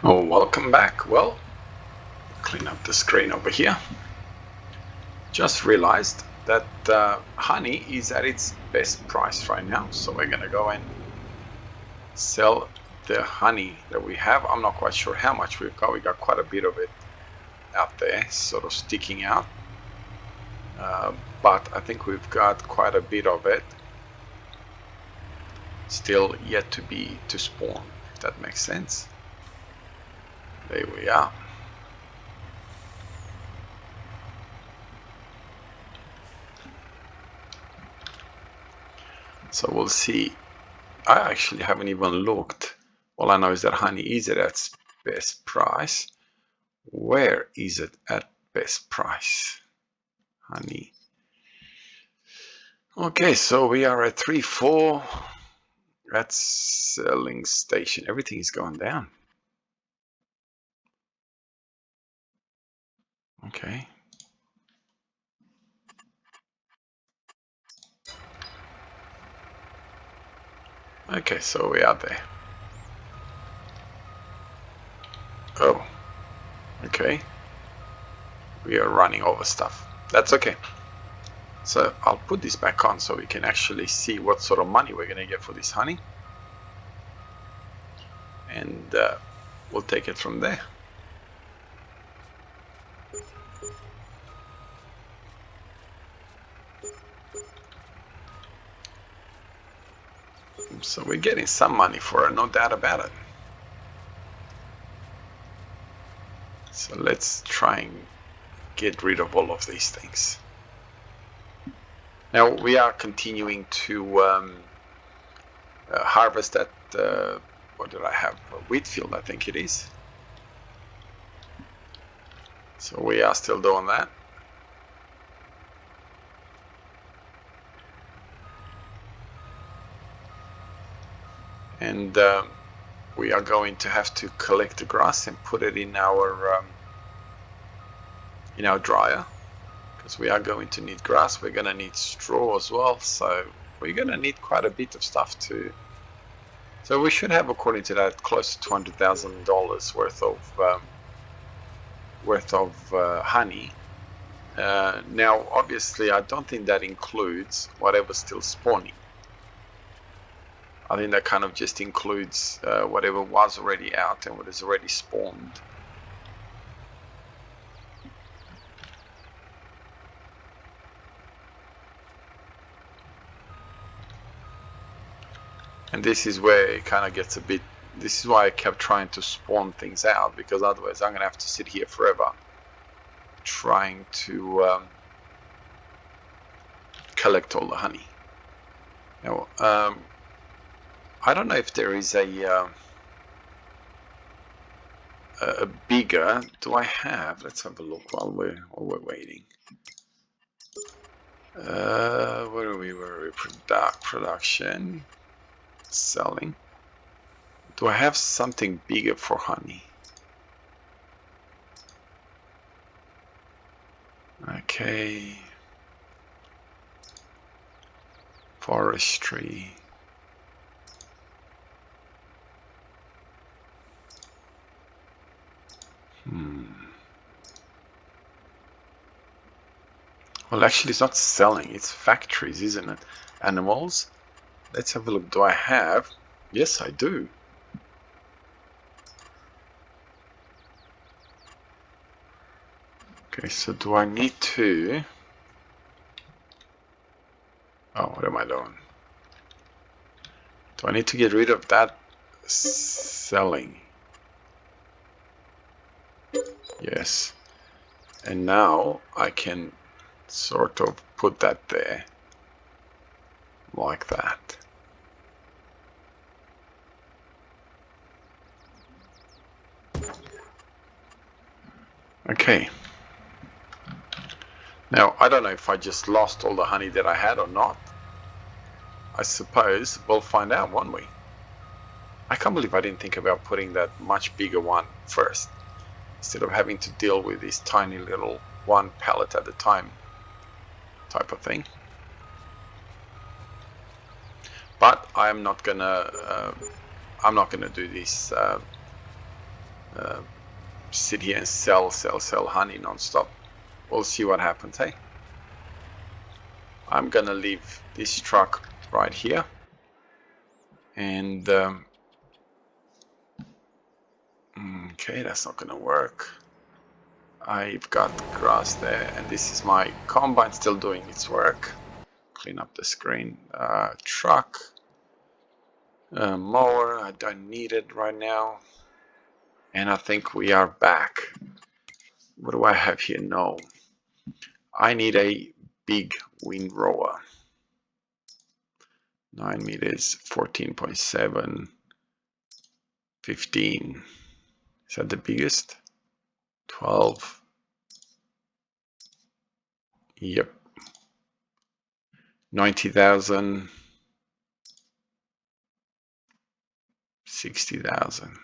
Oh, welcome back. Well, clean up the screen over here. Just realized that honey is at its best price right now, so we're gonna go and sell the honey that we have. I'm not quite sure how much we've got. We got quite a bit of it out there, sort of sticking out, but I think we've got quite a bit of it still yet to spawn, if that makes sense. There we are. So we'll see. I actually haven't even looked. All I know is that honey is at its best price. Where is it at best price? Honey. Okay, so we are at 3-4. That's selling station. Everything is going down. Okay. Okay, so we are there. Oh. Okay. We are running over stuff. That's okay. So I'll put this back on so we can actually see what sort of money we're going to get for this honey. And we'll take it from there. So we're getting some money for it, no doubt about it. So let's try and get rid of all of these things. Now we are continuing to harvest at, what did I have? Wheat field, I think it is. So we are still doing that. And we are going to have to collect the grass and put it in our dryer, because we are going to need grass. We're going to need straw as well, so we're going to need quite a bit of stuff too. So we should have, according to that, close to $200,000 worth of honey. Now, obviously, I don't think that includes whatever's still spawning. I think that kind of just includes whatever was already out and what is already spawned. And this is where it kind of gets a bit, this is why I kept trying to spawn things out, because otherwise I'm going to have to sit here forever trying to collect all the honey. Now, I don't know if there is a bigger, do I have, let's have a look while we're waiting. Where are we? Production, selling. Do I have something bigger for honey? Okay. Forestry. Well, actually, it's not selling. It's factories, isn't it? Animals. Let's have a look. Do I have? Yes, I do. Okay, so do I need to... Oh, what am I doing? Do I need to get rid of that selling? Yes. And now I can sort of put that there. Like that. Okay. Now, I don't know if I just lost all the honey that I had or not. I suppose we'll find out, won't we? I can't believe I didn't think about putting that much bigger one first, instead of having to deal with this tiny little one pallet at a time type of thing. But I'm not gonna do this sit here and sell honey non-stop. We'll see what happens, hey? I'm gonna leave this truck right here, and okay, that's not gonna work. I've got grass there, and this is my combine still doing its work. Clean up the screen. Truck, mower, I don't need it right now. And I think we are back. What do I have here? No. I need a big windrower. 9 meters, 14.7, 15. Is that the biggest? 12. Yep. 90,000. 60,000.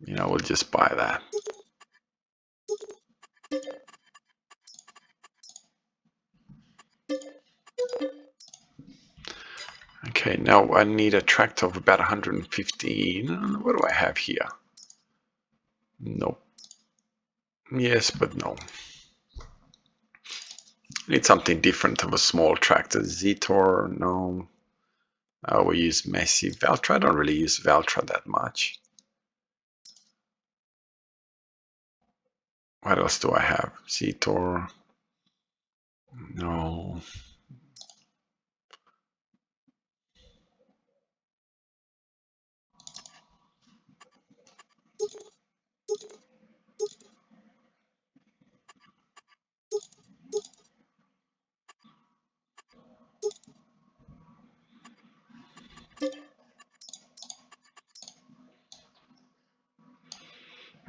You know, we'll just buy that. Okay, now I need a tractor of about 115. What do I have here? Nope. Yes, but no. I need something different of a small tractor. Zetor, no. We use Messi. Valtra, I don't really use Valtra that much. What else do I have? Zetor. No.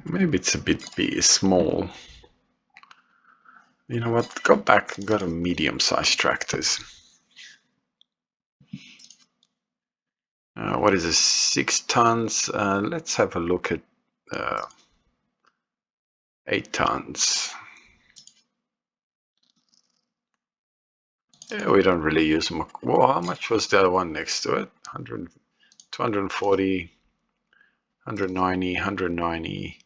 Maybe it's a bit small. You know what? Go back and go to medium-sized tractors. What is this? 6 tons. Let's have a look at 8 tons. Yeah, we don't really use them. Well, how much was the other one next to it? 100, 240, 190, 190.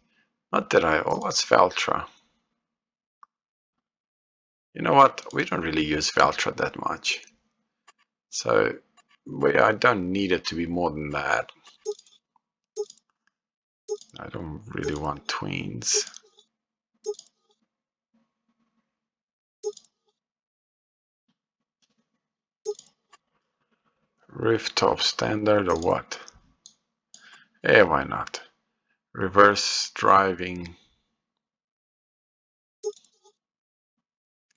Not that I... Oh, what's Valtra? You know what? We don't really use Valtra that much. So I don't need it to be more than that. I don't really want tweens. Rooftop standard or what? Yeah, why not? Reverse driving.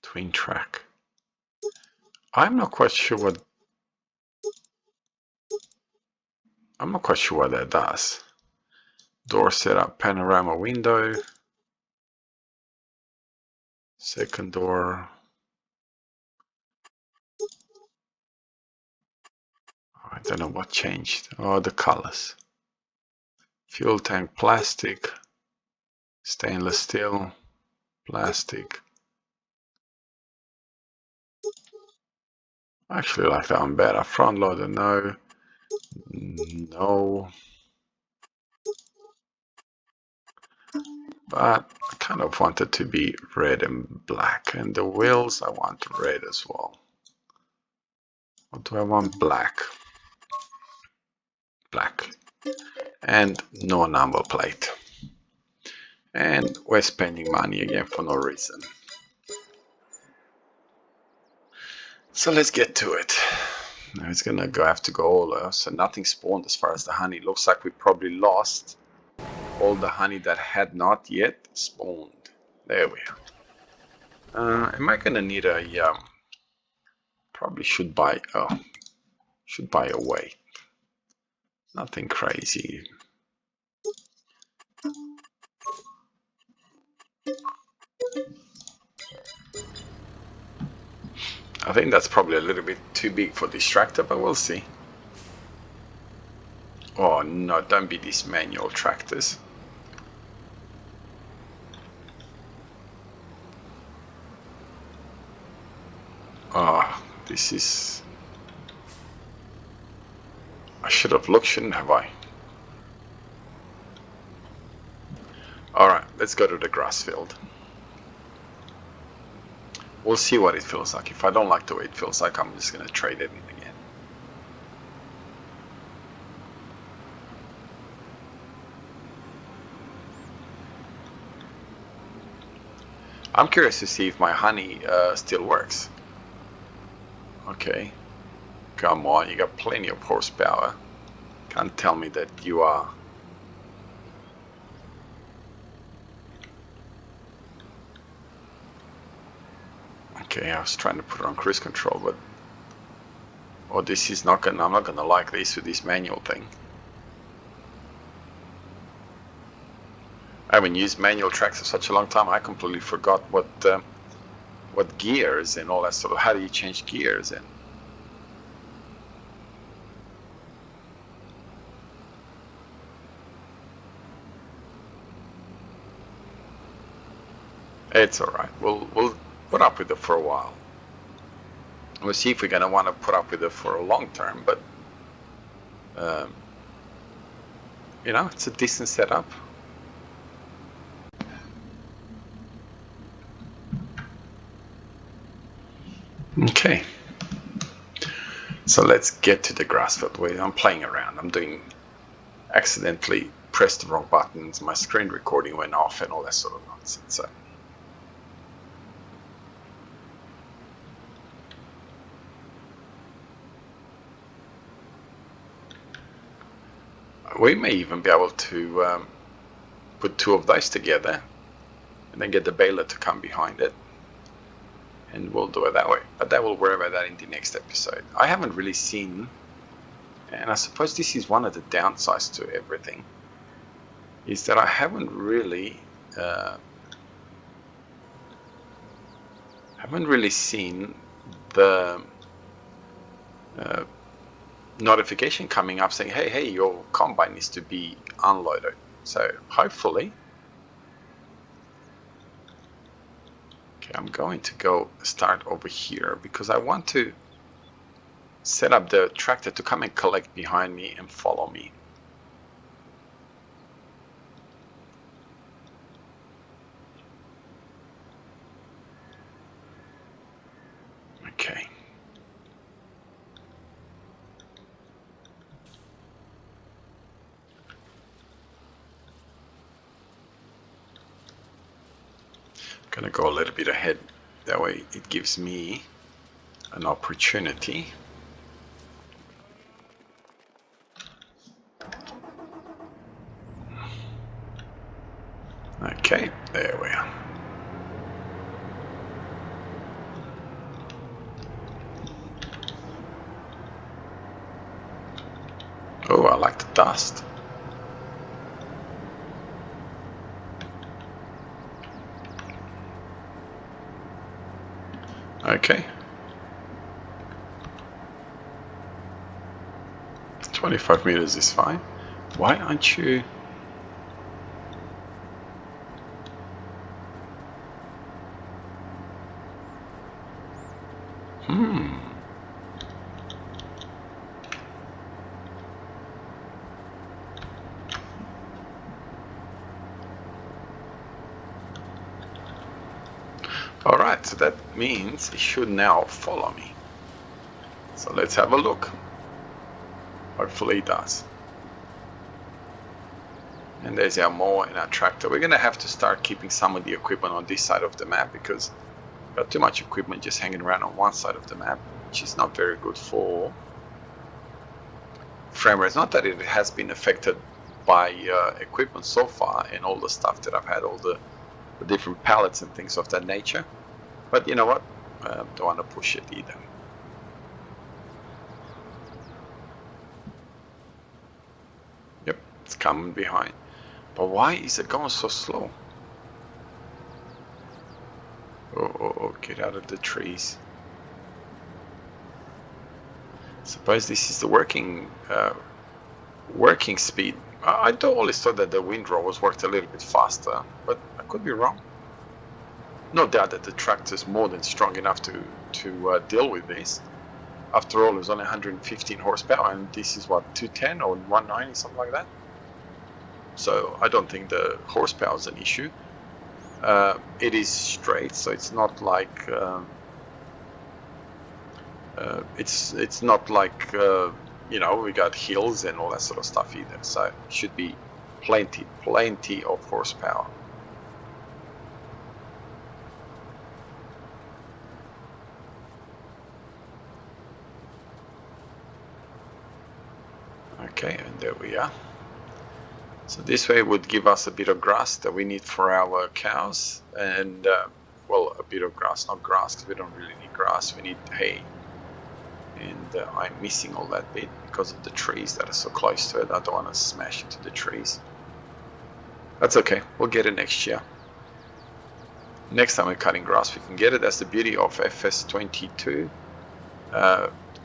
Twin track. I'm not quite sure what that does. Door setup, panorama window. Second door. I don't know what changed. Oh, the colors. Fuel tank, plastic. Stainless steel, plastic. I actually like that one better. Front loader, no. No. But I kind of want it to be red and black. And the wheels, I want red as well. Or do I want black? Black. And no number plate. And we're spending money again for no reason. So let's get to it. Now it's gonna have to go all over. So nothing spawned as far as the honey. Looks like we probably lost all the honey that had not yet spawned. There we are. Am I gonna need a probably should buy a weight. Nothing crazy. I think that's probably a little bit too big for this tractor, but we'll see. Oh no, don't be these manual tractors. Oh, this is... I should have looked, shouldn't have I? Alright, let's go to the grass field. We'll see what it feels like. If I don't like the way it feels like, I'm just going to trade it in again. I'm curious to see if my honey still works. Okay. Come on, you got plenty of horsepower. Can't tell me that you are... Okay, I was trying to put it on cruise control, but... Oh, this is not gonna... I'm not gonna like this with this manual thing. I haven't used manual tracks for such a long time, I completely forgot what gears and all that sort of... How do you change gears and... It's alright, we'll put up with it for a while. We'll see if we're going to want to put up with it for a long term, but you know, it's a decent setup. Okay, so let's get to the grass field. I'm playing around. I'm doing... accidentally pressed the wrong buttons, my screen recording went off and all that sort of nonsense. So we may even be able to put two of those together and then get the baler to come behind it, and we'll do it that way. But that will worry about that in the next episode. I haven't really seen, and I suppose this is one of the downsides to everything, is that I haven't really seen the notification coming up saying, hey, your combine needs to be unloaded. So hopefully... Okay, I'm going to go start over here because I want to set up the tractor to come and collect behind me and follow me. Okay. Gonna go a little bit ahead, that way it gives me an opportunity. Okay, there we are. Oh, I like the dust. Okay. 25 meters is fine. Why aren't you... Alright, so that means it should now follow me. So let's have a look. Hopefully it does. And there's our mower and our tractor. We're going to have to start keeping some of the equipment on this side of the map because we've got too much equipment just hanging around on one side of the map, which is not very good for frame rates. Not that it has been affected by equipment so far and all the stuff that I've had, all the different pallets and things of that nature. But you know what? Don't want to push it either. Yep, it's coming behind. But why is it going so slow? Oh, get out of the trees. Suppose this is the working speed. I always thought that the windrowers worked a little bit faster, but I could be wrong. No doubt that the tractor's more than strong enough to deal with this. After all, it was only 115 horsepower, and this is what, 210 or 190, something like that. so I don't think the horsepower is an issue. It is straight, so it's not like it's not like you know, we got hills and all that sort of stuff either. So it should be plenty of horsepower. Okay, and there we are. So this way would give us a bit of grass that we need for our cows, and well, a bit of grass, not grass, because we don't really need grass, we need hay. And I'm missing all that bit because of the trees that are so close to it. I don't want to smash into the trees. That's okay, we'll get it next year. Next time we're cutting grass, we can get it. That's the beauty of FS22.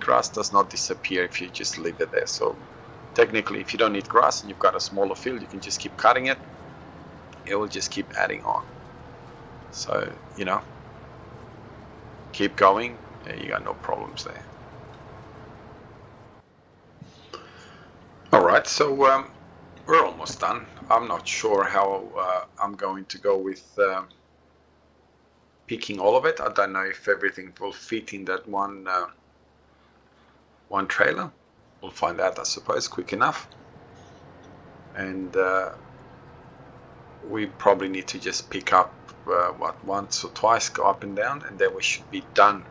Grass does not disappear if you just leave it there. So technically, if you don't need grass and you've got a smaller field, you can just keep cutting it. It will just keep adding on. So, you know, keep going. You got no problems there. All right, so we're almost done. I'm not sure how I'm going to go with picking all of it. I don't know if everything will fit in that one trailer. We'll find out, I suppose, quick enough. And we probably need to just pick up once or twice, go up and down, and then we should be done.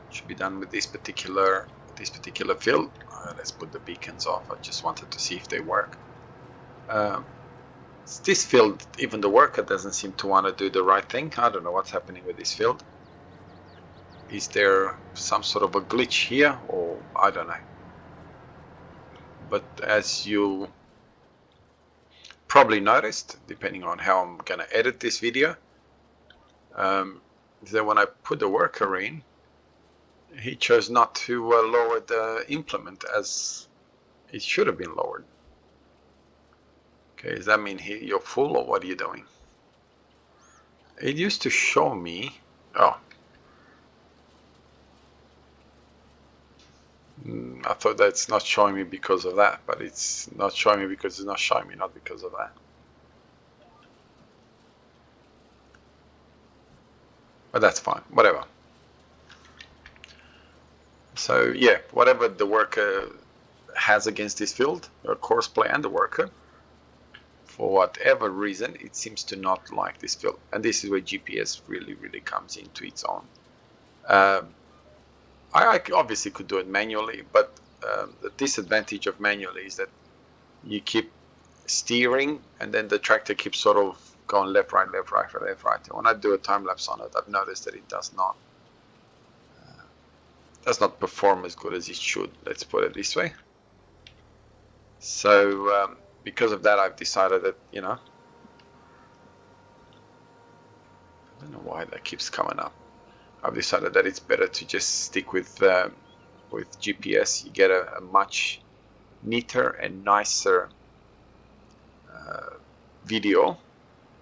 Should be done with this particular field. Let's put the beacons off. I just wanted to see if they work. This field, even the worker doesn't seem to want to do the right thing. I don't know what's happening with this field. Is there some sort of a glitch here, or I don't know. But as you probably noticed, depending on how I'm going to edit this video, that when I put the worker in, he chose not to lower the implement as it should have been lowered. Okay, does that mean you're full, or what are you doing? It used to show me, oh, I thought that's not showing me because of that, but it's not showing me because it's not showing me, not because of that. But that's fine, whatever. So yeah, whatever the worker has against this field, or courseplay and the worker, for whatever reason, it seems to not like this field. And this is where GPS really comes into its own. I obviously could do it manually, but the disadvantage of manually is that you keep steering and then the tractor keeps sort of going left, right, left, right, left, right. And when I do a time lapse on it, I've noticed that it does not perform as good as it should. Let's put it this way. So because of that, I've decided that, you know, I don't know why that keeps coming up. I've decided that it's better to just stick with GPS. You get a much neater and nicer video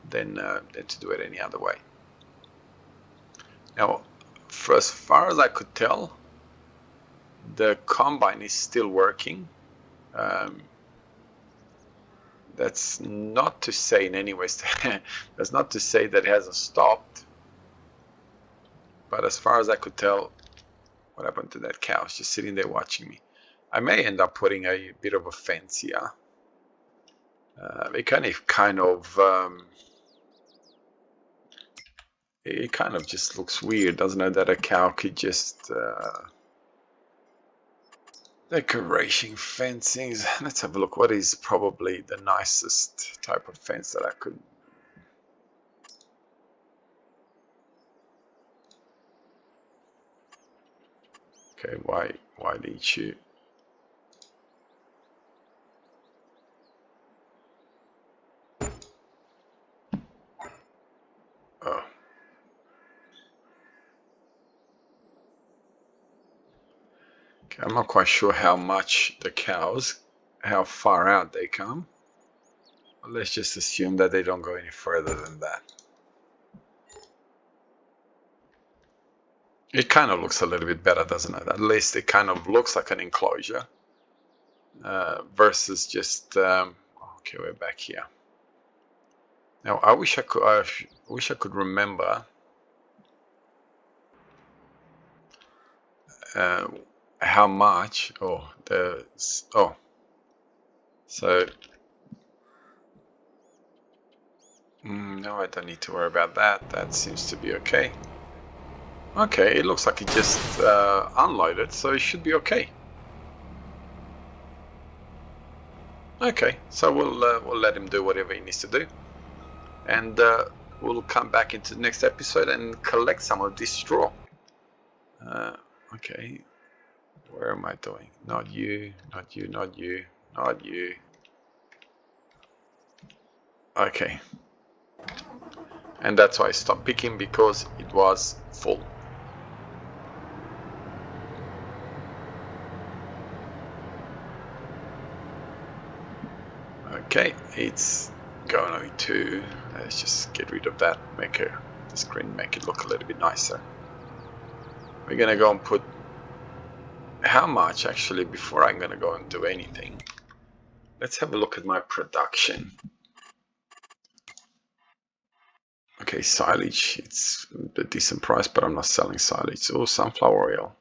than to do it any other way. Now, for as far as I could tell, the combine is still working. That's not to say in any way, that's not to say that it hasn't stopped. But as far as I could tell, what happened to that cow? It's just sitting there watching me. I may end up putting a bit of a fence here. It kind of just looks weird, doesn't it? That a cow could just decoration fencings. Let's have a look. What is probably the nicest type of fence that I could? Okay, why didn't you? Oh. Okay, I'm not quite sure how much the cows, how far out they come. But let's just assume that they don't go any further than that. It kind of looks a little bit better, doesn't it? At least it kind of looks like an enclosure versus just, oh Okay, we're back here. Now I wish I could remember how much. So no, I don't need to worry about that. That seems to be okay. Okay, it looks like it just unloaded, so it should be okay. Okay, so we'll let him do whatever he needs to do, and we'll come back into the next episode and collect some of this straw. Okay, where am I doing? Not you, not you, not you, not you. Okay, and that's why I stopped picking, because it was full. Okay, it's going to. Let's just get rid of that. Make the screen, make it look a little bit nicer. We're gonna go and put how much actually before I'm gonna go and do anything. Let's have a look at my production. Okay, silage. It's a decent price, but I'm not selling silage. Oh, sunflower oil.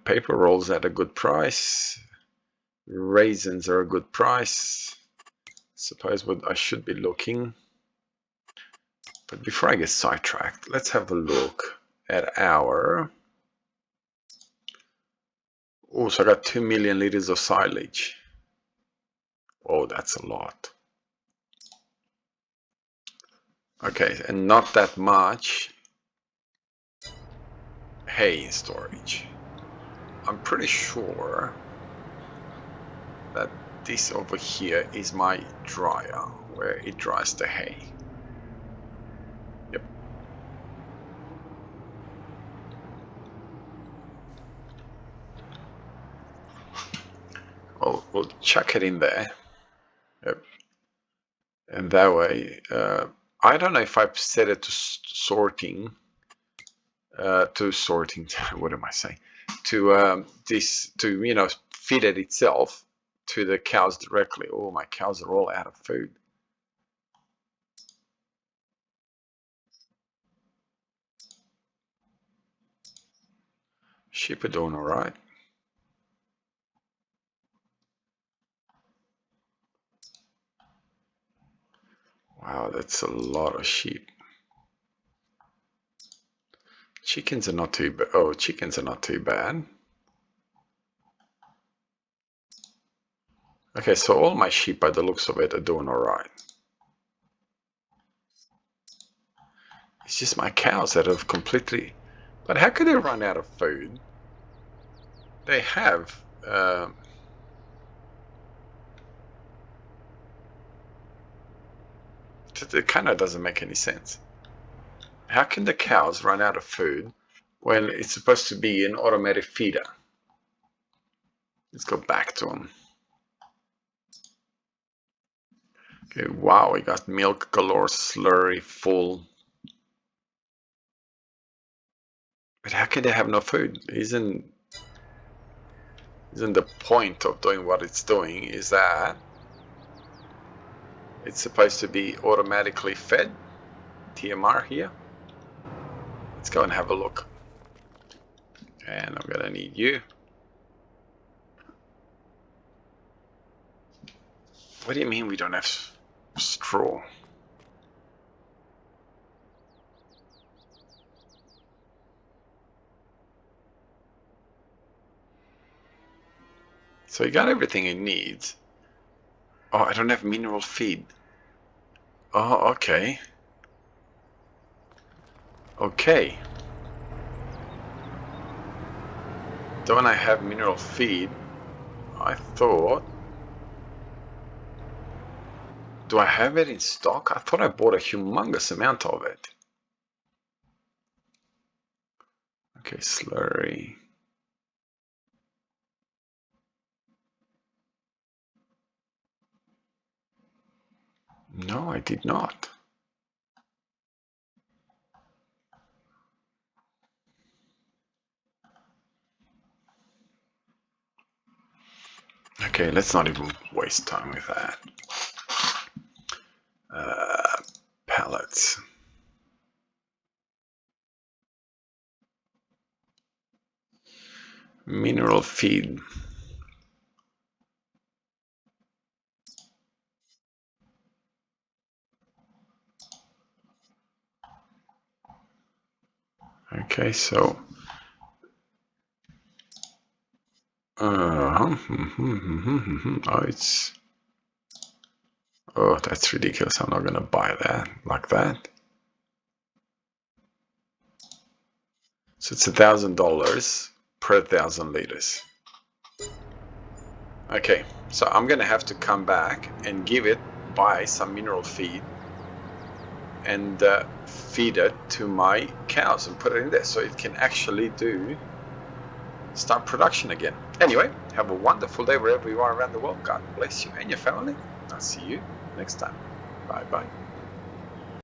Paper rolls at a good price. Raisins are a good price. Suppose what I should be looking. But before I get sidetracked, let's have a look at our. Oh, so I got 2 million liters of silage. Oh, that's a lot. Okay, and not that much hay in storage. I'm pretty sure that this over here is my dryer, where it dries the hay. Yep. We'll chuck it in there. Yep. And that way, I don't know if I've set it to sorting. What am I saying? To feed it itself to the cows directly. Oh, my cows are all out of food. Sheep are doing all right. Wow, that's a lot of sheep. Chickens are not too bad. Oh, chickens are not too bad. Okay, so all my sheep, by the looks of it, are doing all right. It's just my cows that have completely. But how could they run out of food? They have. It kind of doesn't make any sense. How can the cows run out of food when it's supposed to be an automatic feeder? Let's go back to them. Okay, wow, we got milk galore, slurry full. But how can they have no food? Isn't the point of doing what it's doing is that it's supposed to be automatically fed? TMR here. Let's go and have a look. And I'm gonna need you. What do you mean we don't have straw? So you got everything it needs. Oh, I don't have mineral feed. Oh, okay. Okay. Don't I have mineral feed? I thought. Do I have it in stock? I thought I bought a humongous amount of it. Okay, slurry. No, I did not. Okay, let's not even waste time with that. Pallets. Mineral feed. Okay, so oh, that's ridiculous. I'm not gonna buy that like that. So it's $1,000 per 1,000 liters. Okay, so I'm gonna have to come back and buy some mineral feed and feed it to my cows and put it in there so it can actually start production again. Anyway, have a wonderful day wherever you are around the world. God bless you and your family. I'll see you next time. Bye bye.